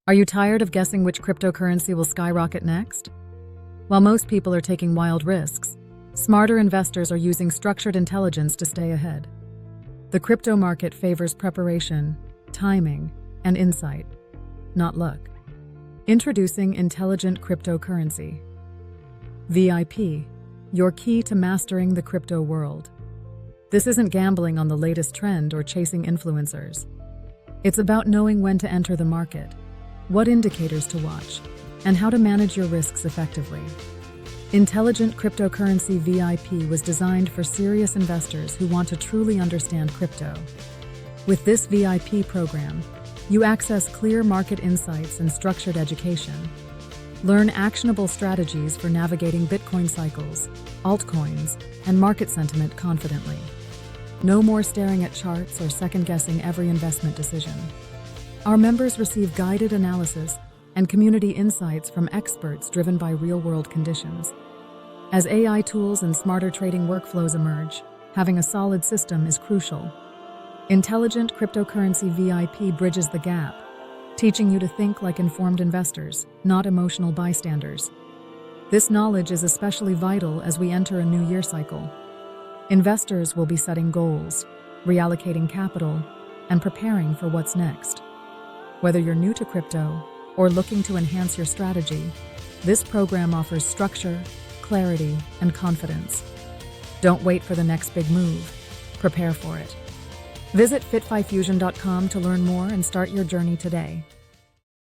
Are you tired of guessing which cryptocurrency will skyrocket next? While most people are taking wild risks, smarter investors are using structured intelligence to stay ahead. The crypto market favors preparation, timing, and insight, not luck. Introducing Intelligent Cryptocurrency. VIP, your key to mastering the crypto world. This isn't gambling on the latest trend or chasing influencers. It's about knowing when to enter the market, what indicators to watch, and how to manage your risks effectively. Intelligent Cryptocurrency VIP was designed for serious investors who want to truly understand crypto. With this VIP program, you access clear market insights and structured education. Learn actionable strategies for navigating Bitcoin cycles, altcoins, and market sentiment confidently. No more staring at charts or second-guessing every investment decision. Our members receive guided analysis and community insights from experts driven by real-world conditions. As AI tools and smarter trading workflows emerge, having a solid system is crucial. Intelligent Cryptocurrency VIP bridges the gap, teaching you to think like informed investors, not emotional bystanders. This knowledge is especially vital as we enter a new year cycle. Investors will be setting goals, reallocating capital, and preparing for what's next. Whether you're new to crypto or looking to enhance your strategy, this program offers structure, clarity, and confidence. Don't wait for the next big move. Prepare for it. Visit fitfifusion.com to learn more and start your journey today.